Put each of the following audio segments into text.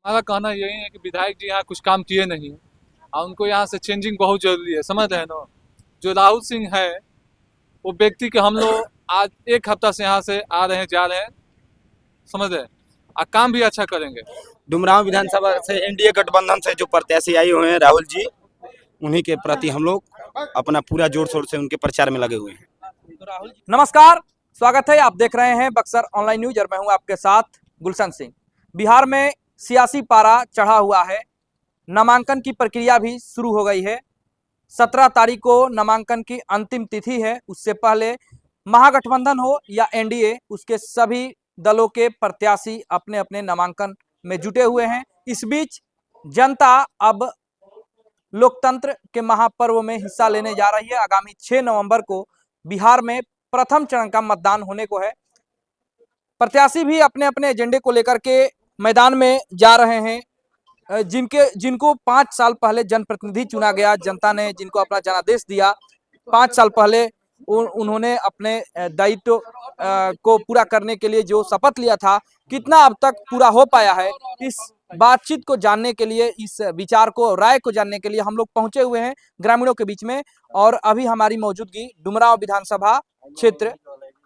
हमारा कहना यही है कि विधायक जी यहाँ कुछ काम किए नहीं और उनको यहाँ से चेंजिंग बहुत जरूरी है, समझ रहे हैं ना। जो राहुल सिंह है वो व्यक्ति के हम लोग आज एक हफ्ता से यहाँ से आ रहे हैं जा रहे हैं, समझ रहे हैं, और काम भी अच्छा करेंगे। डुमरांव विधानसभा से एनडीए गठबंधन से जो प्रत्याशी आई हुए हैं राहुल जी, उन्हीं के प्रति हम लोग अपना पूरा जोर शोर से उनके प्रचार में लगे हुए हैं। नमस्कार, स्वागत है। आप देख रहे हैं बक्सर ऑनलाइन न्यूज और मैं हूं आपके साथ गुलशन सिंह। बिहार में सियासी पारा चढ़ा हुआ है, नामांकन की प्रक्रिया भी शुरू हो गई है। 17 तारीख को नामांकन की अंतिम तिथि है। उससे पहले महागठबंधन हो या एनडीए, उसके सभी दलों के प्रत्याशी अपने अपने नामांकन में जुटे हुए हैं। इस बीच जनता अब लोकतंत्र के महापर्व में हिस्सा लेने जा रही है। आगामी 6 नवंबर को बिहार में प्रथम चरण का मतदान होने को है। प्रत्याशी भी अपने अपने एजेंडे को लेकर के मैदान में जा रहे हैं। जिनको 5 साल पहले जनप्रतिनिधि चुना गया, जनता ने जिनको अपना जनादेश दिया, 5 साल पहले उन्होंने अपने दायित्व को पूरा करने के लिए जो शपथ लिया था, कितना अब तक पूरा हो पाया है, इस बातचीत को जानने के लिए, इस विचार को, राय को जानने के लिए हम लोग पहुंचे हुए हैं ग्रामीणों के बीच में। और अभी हमारी मौजूदगी डुमरांव विधानसभा क्षेत्र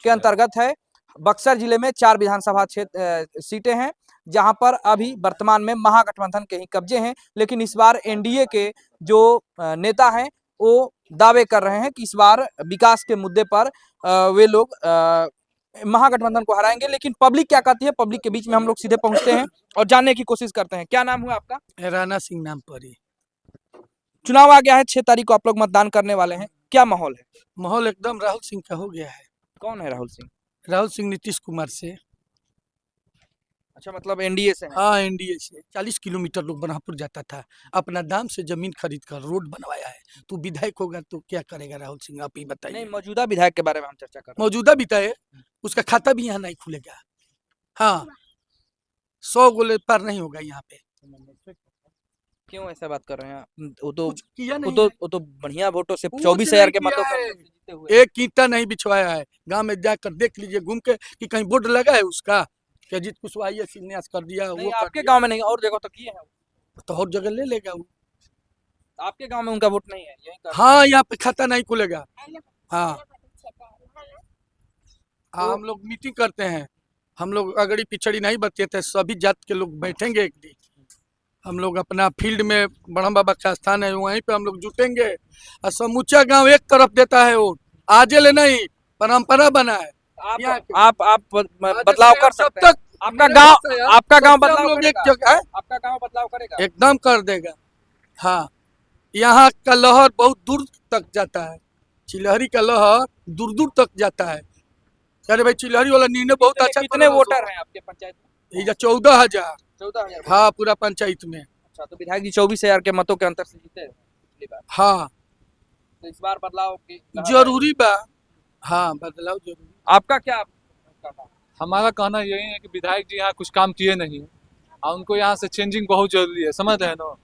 के अंतर्गत है। बक्सर जिले में 4 विधानसभा क्षेत्र सीटें हैं, जहां पर अभी वर्तमान में महागठबंधन के ही कब्जे हैं। लेकिन इस बार एनडीए के जो नेता हैं वो दावे कर रहे हैं कि इस बार विकास के मुद्दे पर वे लोग महागठबंधन को हराएंगे। लेकिन पब्लिक क्या कहती है, पब्लिक के बीच में हम लोग सीधे पहुंचते हैं और जानने की कोशिश करते हैं। क्या नाम हुआ आपका? राणा सिंह नाम पर ही। चुनाव आ गया है, 6 तारीख को आप लोग मतदान करने वाले हैं, क्या माहौल है? माहौल एकदम राहुल सिंह का हो गया है। कौन है राहुल सिंह? राहुल सिंह नीतीश कुमार से। अच्छा, मतलब एनडीए से है। हाँ, एनडीए से 40 किलोमीटर लोग बरहपुर जाता था, अपना दाम से जमीन खरीद कर रोड बनवाया है। तो विधायक होगा तो क्या करेगा राहुल सिंह, आप ही नहीं, बताइए। मौजूदा विधायक के बारे में हम चर्चा कर रहे हैं। मौजूदा विधायक, उसका खाता भी यहाँ नहीं खुलेगा। हाँ, 100 गोले पार नहीं होगा यहाँ पे। क्यों ऐसा बात कर रहे हैं? वो तो कुछ किया वो नहीं तो है। वो तो बढ़िया वोटों से कुछ 24,000 के नहीं मतों किया पर है। जीते हुए। एक ईंटा नहीं बिछवाया है। गांव में जाकर देख लीजिए घूम के कि कहीं बोर्ड लगा है उसका, कि अजीत कुशवाहा ये शिलान्यास कर दिया, नहीं, वो कर आपके दिया। गांव में नहीं, और जगह तो किए हैं। तो और जगह ले लेगा वो। आपके गांव में उनका वोट नहीं है, यही कर। हाँ, यहाँ पे खाता नहीं खुलेगा। हाँ, हाँ, हम लोग मीटिंग करते हैं। हम लोग अगड़ी पिछड़ी नहीं बचते थे, सभी जात के लोग बैठेंगे एक दिन। हम लोग अपना फील्ड में ब्रह्म बाबा का स्थान है, वहीं पे हम लोग जुटेंगे और समूचा गांव एक तरफ देता है वोट। आजे ले नहीं, परंपरा बना है। आप बदलाव कर सकते हैं। तक आपका मेरे गांव पास है यार, आपका गांव सब बदलाव लोग एक करेगा? जगह है, आपका गांव बदलाव करेगा? एकदम कर देगा। हाँ, यहाँ का लहर बहुत दूर तक जाता है। चिलहरी का लहर दूर दूर तक जाता है। अरे भाई, चिलहरी वाला निर्णय बहुत अच्छा। कितने वोटर हैं आपके पंचायत में? 14,000। 14,000। हाँ, पूरा पंचायत में। अच्छा, तो विधायक जी 24,000 के मतों के अंतर से जीते हैं पिछली बार। हाँ, तो इस बार बदलाव की जरूरी बा। हाँ, बदलाव जरूरी। आपका क्या कहना है? हमारा कहना यही है कि विधायक जी यहाँ कुछ काम किए नहीं और उनको यहाँ से चेंजिंग बहुत जरूरी है, समझ रहे हैं ना।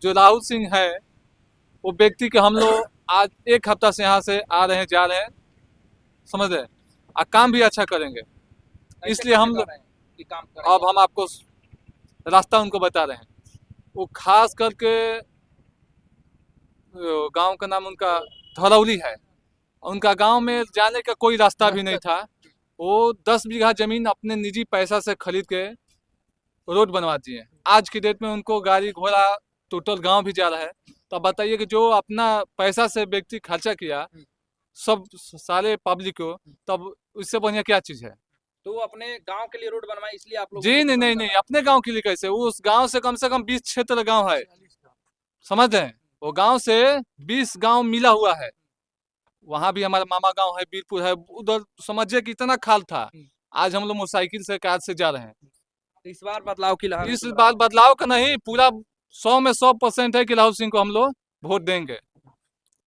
जो राहुल सिंह है वो व्यक्ति के हम लोग आज एक हफ्ता से यहाँ से आ रहे हैं जा रहे हैं, समझ रहे हैं, और काम भी अच्छा करेंगे। इसलिए हम लोग अब हम आपको रास्ता उनको बता रहे हैं। वो खास करके गांव का नाम उनका धरौली है। उनका गांव में जाने का कोई रास्ता भी नहीं था। वो 10 बीघा जमीन अपने निजी पैसा से खरीद के रोड बनवा दिए। आज की डेट में उनको गाड़ी घोड़ा टोटल गांव भी जा रहा है। तो बताइए कि जो अपना पैसा से व्यक्ति खर्चा किया सब सारे पब्लिक को, तब उससे बढ़िया क्या चीज है? तो वो अपने गांव के लिए रोड बनवाए, इसलिए आप लोग। जी नहीं नहीं नहीं, अपने गांव के लिए कैसे? उस गांव से कम 20 क्षेत्र गांव है, समझ रहे हैं। वो गांव से 20 गांव मिला हुआ है। वहां भी हमारा मामा गांव है, बीरपुर है, उधर समझिए कि इतना खाल था। आज हम लोग मोटरसाइकिल से कार से जा रहे हैं। इस बार बदलाव की लहर। इस बार बदलाव का नहीं, पूरा 100 में 100% है कि राहुल सिंह को हम लोग वोट देंगे।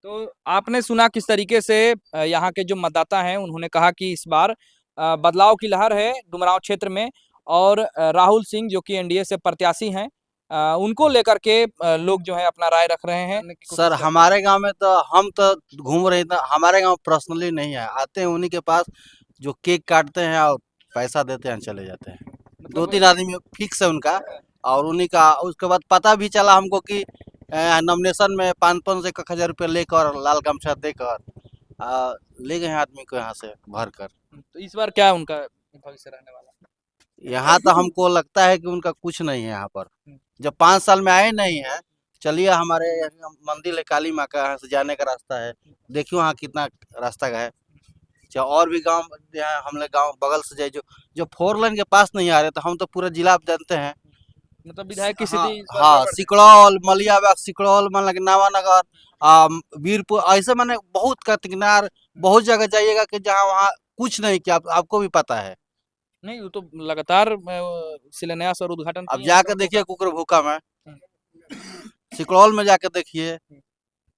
तो आपने सुना किस तरीके से यहाँ के जो मतदाता हैं उन्होंने कहा कि इस बार बदलाव की लहर है डुमरांव क्षेत्र में। और राहुल सिंह जो कि एनडीए से प्रत्याशी हैं, उनको लेकर के लोग जो है अपना राय रख रहे हैं। सर, हमारे गांव में तो हम तो घूम रहे थे, हमारे गांव पर्सनली नहीं है, आते हैं उन्हीं के पास जो केक काटते हैं और पैसा देते हैं, चले जाते हैं। 2-3 आदमी फिक्स है उनका, और उन्हीं का उसके बाद पता भी चला हमको कि नॉमिनेशन में 500 से 1,000 रुपये लेकर लाल गमछा देकर ले गए हैं आदमी को यहाँ से भर कर। तो इस बार क्या उनका भविष्य रहने वाला है? यहाँ तो हमको लगता है कि उनका कुछ नहीं है यहाँ पर। जब 5 साल में आए नहीं है, चलिए हमारे यहाँ मंदिर है काली माँ का, यहाँ से जाने का रास्ता है, देखियो वहाँ कितना रास्ता है। चाहे और भी गांव यहाँ हम लोग गांव बगल से जाए जो 4 लाइन के पास नहीं आ रहे, तो हम तो पूरा जिला आप जानते हैं। मतलब विधायक की हाँ, स्थिति इस बार हाँ गड़बड़ है। सिकड़ौल मलियाबाग सिकड़ौल मान लगे नावानगर वीरपुर ऐसे माने बहुत का किनार बहुत जगह जाइएगा कि जहाँ वहाँ कुछ नहीं किया, आपको भी पता है। नहीं वो तो लगातार शिलान्यास और उद्घाटन अब किए हैं जाके सड़कों देखिए का। कुकरभूका में, सिकड़ौल में जाके देखिए,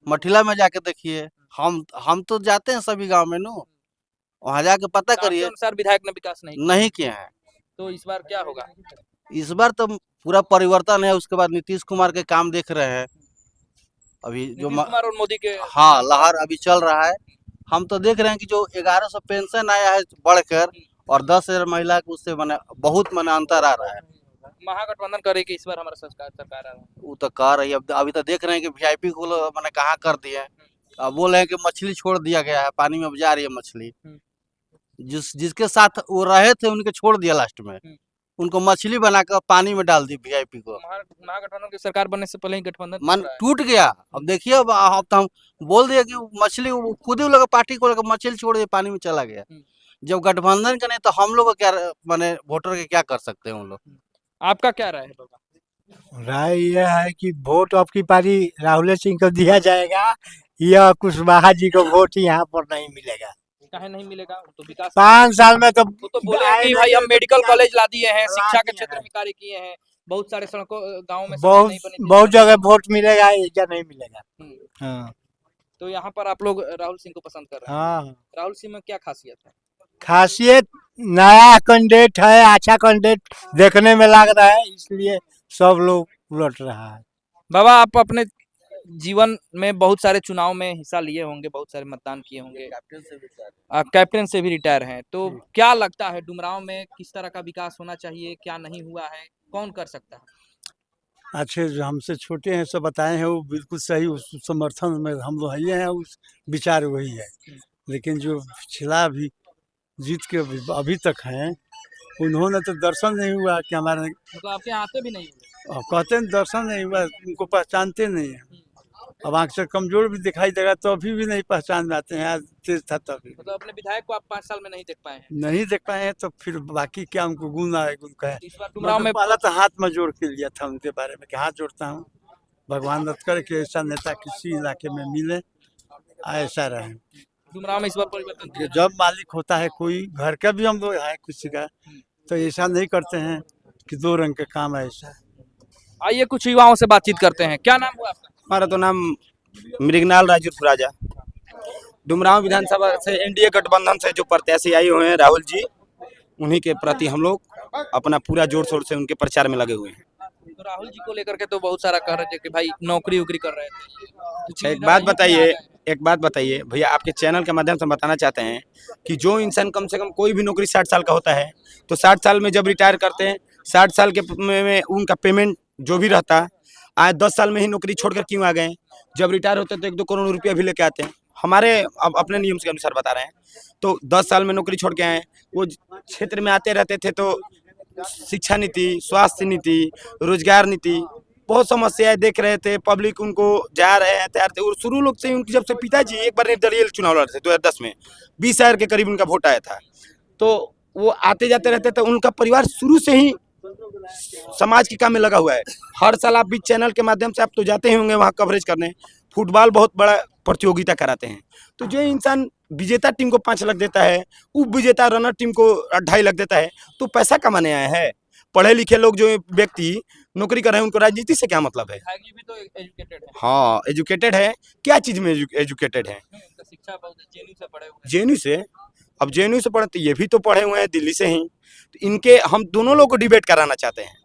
मठिला में जाके देखिए। हम तो जाते हैं सभी गांव में नो, वहाँ जाके पता तो आपके करिए, अनुसार विधायक ने विकास नहीं किया। नहीं किए हैं। तो इस बार क्या होगा? इस बार तो पूरा परिवर्तन है। उसके बाद नीतीश कुमार के काम देख रहे हैं अभी जो नीतीश कुमार और मोदी के हाँ लहर अभी चल रहा है। हम तो देख रहे हैं कि जो 1100 पेंशन आया है बढ़कर, और 10,000 महिला को उससे माने बहुत माने अंतर आ रहा है। महागठबंधन करेगी इस बार हमारा सरकार आ रहा है। वो तो कर रही है। अभी तो देख रहे हैं कि वीआईपी को मैंने कहाँ कर दिए हैं। अब बोल रहे हैं कि मछली छोड़ दिया गया है, पानी में अब जा रही है मछली। जिसके साथ वो रहे थे उनके छोड़ दिया लास्ट में, उनको मछली बनाकर पानी में डाल दी वीआईपी को। महागठबंधन की सरकार बनने से पहले ही गठबंधन मन टूट गया। अब देखिए अब तो हम बोल दिए कि मछली खुद ही लोग पार्टी को लेकर मछली छोड़ दिए, पानी में चला गया। जब गठबंधन का नहीं तो हम लोग क्या माने वोटर के क्या कर सकते हैं उन लोग। आपका क्या राय है बाबा? राय यह है कि वोट आपकी पारी राहुल सिंह को दिया जाएगा, या कुशवाहा जी को वोट यहाँ पर नहीं मिलेगा। काहे नहीं मिलेगा? वो तो विकास 5 साल में तो वो तो बोले हैं कि भाई हम मेडिकल कॉलेज ला दिए हैं, शिक्षा के क्षेत्र में कार्य किए हैं, बहुत सारे सड़कों गांव में सड़कें नहीं बनी थी। बहुत जगह वोट मिलेगा, या नहीं मिलेगा। हाँ तो यहाँ पर आप लोग राहुल सिंह को पसंद कर रहे हैं। हाँ, राहुल सिंह में क्या खासियत है? खासियत नया कैंडिडेट है, अच्छा कैंडिडेट देखने में लग रहा है, इसलिए सब लोग लौट रहा है। बाबा आप अपने जीवन में बहुत सारे चुनाव में हिस्सा लिए होंगे, बहुत सारे मतदान किए होंगे, कैप्टन से भी रिटायर हैं, तो क्या लगता है डुमरांव में किस तरह का विकास होना चाहिए, क्या नहीं हुआ है, कौन कर सकता है? अच्छे जो हमसे छोटे हैं सब बताए हैं, वो बिल्कुल सही, उस समर्थन में हम लोग हैं, उस विचार वही है। लेकिन जो पिछला अभी जीत के अभी तक हैं, उन्होंने तो दर्शन नहीं हुआ कि हमारे, मतलब आपके आते भी नहीं हुए? कहते हैं दर्शन नहीं हुआ, उनको पहचानते नहीं है। अब आँख से कमजोर भी दिखाई देगा तो अभी भी नहीं पहचान पाते हैं, आज तेज था तभी मतलब अपने विधायक को आप 5 साल में नहीं देख पाए हैं? नहीं देख पाए हैं, तो फिर बाकी क्या उनको गुण आए, गुण का है। इस बार डुमरांव में पहला तो हाथ में जोड़ के लिया था उनके बारे में कि हाथ जोड़ता हूँ, भगवान रख कर के ऐसा नेता किसी इलाके में मिले, ऐसा रहे। डुमरांव में इस बार परिवर्तन कि जब मालिक होता है कोई घर का भी, हम लोग है किसी का, तो ऐसा नहीं करते हैं कि 2 रंग के काम है ऐसा। आइए कुछ युवाओं से बातचीत करते हैं। क्या नाम हुआ आपका? हमारा तो नाम मृगनाल राजू राजा। डुमरांव विधानसभा से एनडीए गठबंधन से जो प्रत्याशी आए हुए हैं राहुल जी, उन्हीं के प्रति हम लोग अपना पूरा जोर शोर से उनके प्रचार में लगे हुए हैं। तो राहुल जी को लेकर के तो बहुत सारा कह रहे थे कि भाई नौकरी उकरी कर रहे थे। अच्छा एक बात बताइए भैया, आपके चैनल के माध्यम से बताना चाहते हैं कि जो इंसान कम से कम कोई भी नौकरी 60 साल का होता है, तो 60 साल में जब रिटायर करते हैं, 60 साल के में उनका पेमेंट जो भी रहता है, आज 10 साल में ही नौकरी छोड़कर क्यों आ गए? जब रिटायर होते हैं तो 1-2 करोड़ रुपया भी लेके आते हैं। हमारे अब अपने नियम के अनुसार बता रहे हैं, तो 10 साल में नौकरी छोड़ के आए, वो क्षेत्र में आते रहते थे, तो शिक्षा नीति, स्वास्थ्य नीति, रोजगार नीति, बहुत समस्याएं देख रहे थे। पब्लिक उनको जा रहे हैं तैयार थे। और शुरू लोग से उनकी, जब से पिताजी एक बार निर्दलीय चुनाव लड़ रहे थे 2010 में, 20,000 के करीब उनका वोट आया था, तो वो आते जाते रहते थे। उनका परिवार शुरू से ही समाज के काम में लगा हुआ है। हर साल आप भी चैनल के माध्यम से आप तो जाते ही होंगे वहाँ कवरेज करने, फुटबॉल बहुत बड़ा प्रतियोगिता कराते हैं। तो जो इंसान विजेता टीम को 5 लाख देता है, उप विजेता रनर टीम को 2.5 लाख देता है, तो पैसा कमाने आया है। पढ़े लिखे लोग जो व्यक्ति नौकरी कर रहे हैं, उनको राजनीति से क्या मतलब है? भी तो एजुकेटेड है। हाँ एजुकेटेड है, क्या चीज में एजुकेटेड है? शिक्षा बहुत जेएनयू से पढ़े हुए। जेएनयू से? अब जेएनयू से पढ़े तो ये भी तो पढ़े हुए हैं दिल्ली से ही। तो इनके हम दोनों लोग को डिबेट कराना चाहते हैं,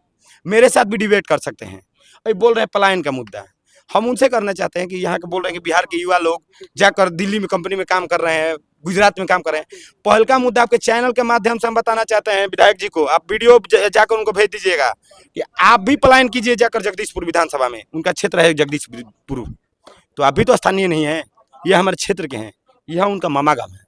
मेरे साथ भी डिबेट कर सकते हैं। अभी बोल रहे हैं पलायन का मुद्दा, हम उनसे करना चाहते हैं कि यहाँ के बोल रहे हैं कि बिहार के युवा लोग जाकर दिल्ली में कंपनी में काम कर रहे हैं, गुजरात में काम कर रहे हैं। पहल का मुद्दा आपके चैनल के माध्यम से हम बताना चाहते हैं विधायक जी को, आप वीडियो जाकर उनको भेज दीजिएगा कि आप भी पलायन कीजिए जाकर जगदीशपुर विधानसभा में, उनका क्षेत्र है जगदीशपुर, तो आप भी तो स्थानीय नहीं है, ये हमारे क्षेत्र के हैं, यह उनका मामा गाँव है।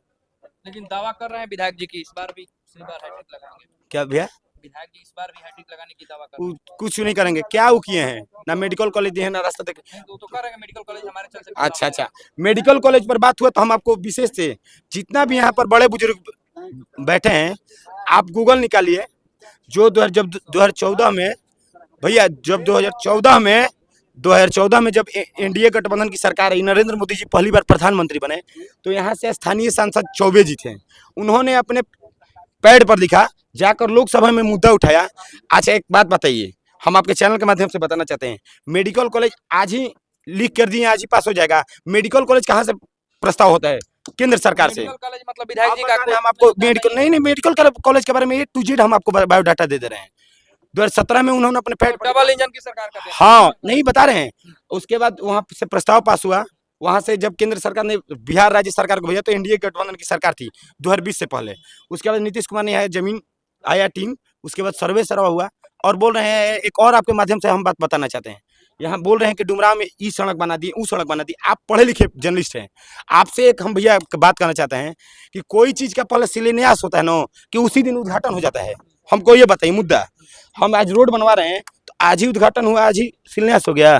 लेकिन दावा कर रहे हैं विधायक जी की इस बार भी हैट्रिक लगाएंगे। क्या भैया? विधायक जी इस बार भी हैट्रिक लगाने की दावा कर रहे हैं। कुछ नहीं करेंगे, क्या वो किए हैं? ना मेडिकल कॉलेज दिए हैं, ना रास्ता तक। नहीं, तो कर रहे हैं मेडिकल कॉलेज हमारे चल से अच्छा अच्छा, मेडिकल कॉलेज पर बात हुआ तो हम आपको विशेष से, जितना भी यहाँ पर बड़े बुजुर्ग बैठे हैं, आप गूगल निकालिए, जो जब 2014 में भैया, जब 2014 में जब एनडीए गठबंधन की सरकार आई, नरेंद्र मोदी जी पहली बार प्रधानमंत्री बने, तो यहाँ से स्थानीय सांसद चौबे जी थे, उन्होंने अपने पैड पर लिखा, जाकर लोकसभा में मुद्दा उठाया। अच्छा एक बात बताइए, हम आपके चैनल के माध्यम से बताना चाहते हैं, मेडिकल कॉलेज आज ही लिख कर दिए, आज ही पास हो जाएगा। मेडिकल कॉलेज कहाँ से प्रस्ताव होता है? केंद्र सरकार से। मेडिकल कॉलेज मतलब विधायक जी का हम आपको मेडिकल नहीं, मेडिकल कॉलेज के बारे में A to Z हम आपको बायोडाटा दे रहे हैं। 2017 में उन्होंने अपने पैड डबल इंजन की सरकार का हाँ नहीं बता रहे हैं। उसके बाद वहां से प्रस्ताव पास हुआ, वहां से जब केंद्र सरकार ने बिहार राज्य सरकार को भेजा तो एनडीए गठबंधन की सरकार थी 2020 से पहले। उसके बाद नीतीश कुमार ने आया, जमीन आया टीम, उसके बाद सर्वे सरवा हुआ, और बोल रहे हैं एक और आपके माध्यम से हम बात बताना चाहते हैं, यहाँ बोल रहे हैं कि डुमराव में ई सड़क बना दी, वो सड़क बना दी। आप पढ़े लिखे जर्नलिस्ट हैं, आपसे एक हम भैया बात करना चाहते हैं कि कोई चीज का पहले शिलान्यास होता है ना, कि उसी दिन उद्घाटन हो जाता है। हमको ये बताइए मुद्दा, हम आज रोड बनवा रहे हैं तो आज ही उद्घाटन हुआ, आज ही शिलान्यास हो गया?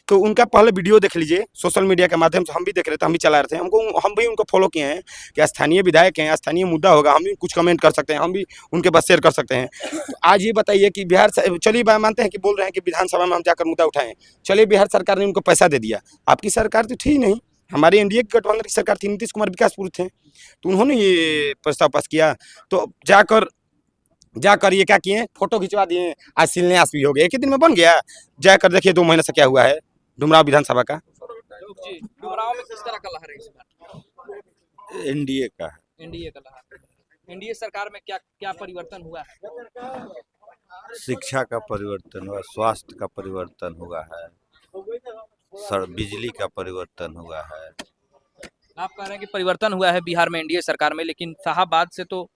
तो उनका पहले वीडियो देख लीजिए, सोशल मीडिया के माध्यम से हम भी देख रहे थे, हम भी चला रहे थे, हम भी उनको फॉलो किए हैं कि स्थानीय विधायक हैं, स्थानीय मुद्दा होगा, हम भी कुछ कमेंट कर सकते हैं, हम भी उनके पास शेयर कर सकते हैं। तो आज ये बताइए कि बिहार से, चलिए मानते हैं कि बोल रहे हैं कि विधानसभा में हम जाकर मुद्दा उठाएं, चलिए बिहार सरकार ने उनको पैसा दे दिया, आपकी सरकार तो थी नहीं, हमारी एनडीए गठबंधन की सरकार थी, नीतीश कुमार विकास पुरुष थे, तो उन्होंने ये प्रस्ताव पास किया। तो जाकर ये क्या किए, फोटो खिंचवा दिए, आज शिलान्यास भी हो गया, एक ही दिन में बन गया। जाकर देखिए 2 महीने से क्या हुआ है डुमराव विधानसभा का। डुमराव में किस तरह का लहर है इस बार? एनडीए का है। एनडीए का लहर। एनडीए सरकार में क्या क्या परिवर्तन हुआ है? शिक्षा का परिवर्तन हुआ, स्वास्थ्य का परिवर्तन हुआ है, बिजली का परिवर्तन हुआ है। आप कह रहे हैं कि परिवर्तन हुआ है बिहार में एनडीए सरकार में, लेकिन शाहाबाद से तो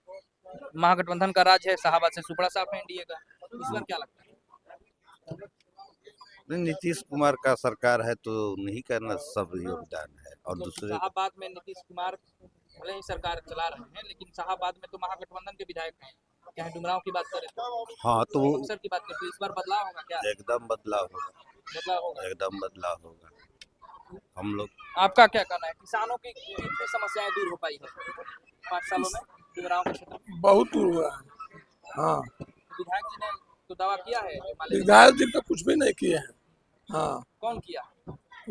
महागठबंधन का राज है, शाहाबाद से सुपड़ा साफ है एनडीए का, इस बार क्या लगता है? नीतीश कुमार का सरकार है तो नहीं करना सब योगदान है, और दूसरे शाहाबाद में नीतीश कुमार भले ही सरकार चला रहे हैं, लेकिन शाहाबाद में तो महागठबंधन के विधायक हैं। क्या है, डुमराव की बात करें तो हाँ तो अक्सर की बात करते, इस बार बदलाव होगा क्या? एकदम बदलाव होगा, बदलाव होगा, एकदम बदलाव होगा। हम लोग, आपका क्या कहना है? किसानों की कितनी समस्याएं दूर हो पाई है 5 सालों में डुमराव के क्षेत्र में? बहुत दूर हुआ है। हाँ, विधायक जी ने तो दावा किया है, विधायक जी तो कुछ भी नहीं किए हैं। हाँ, कौन किया?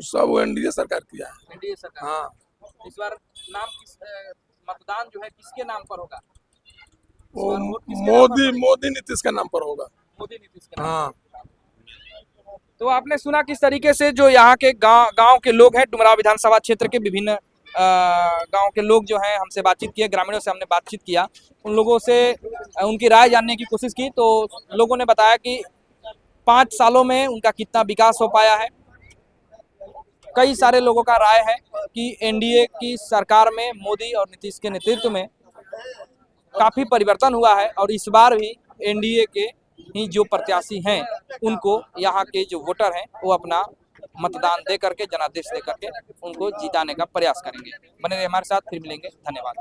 सब एनडीए सरकार किया है। एनडीए सरकार। हाँ, इस बार नाम मतदान जो है किसके नाम पर होगा? वो किसके नाम पर होगा? मोदी नीतीश का नाम पर होगा। मोदी नीतीश के नाम। हाँ, तो आपने सुना किस तरीके से जो यहाँ के गांव के लोग हैं, डुमराव विधानसभा क्षेत्र के विभिन्न गांव के लोग जो हैं, हमसे बातचीत किए, ग्रामीणों से हमने बातचीत किया, उन लोगों से उनकी राय जानने की कोशिश की, तो लोगों ने बताया कि 5 सालों में उनका कितना विकास हो पाया है। कई सारे लोगों का राय है कि एनडीए की सरकार में मोदी और नीतीश के नेतृत्व में काफी परिवर्तन हुआ है, और इस बार भी एनडीए के ही जो प्रत्याशी हैं उनको यहाँ के जो वोटर हैं वो अपना मतदान दे करके, जनादेश दे करके उनको जिताने का प्रयास करेंगे। बने रहिए हमारे साथ, फिर मिलेंगे, धन्यवाद।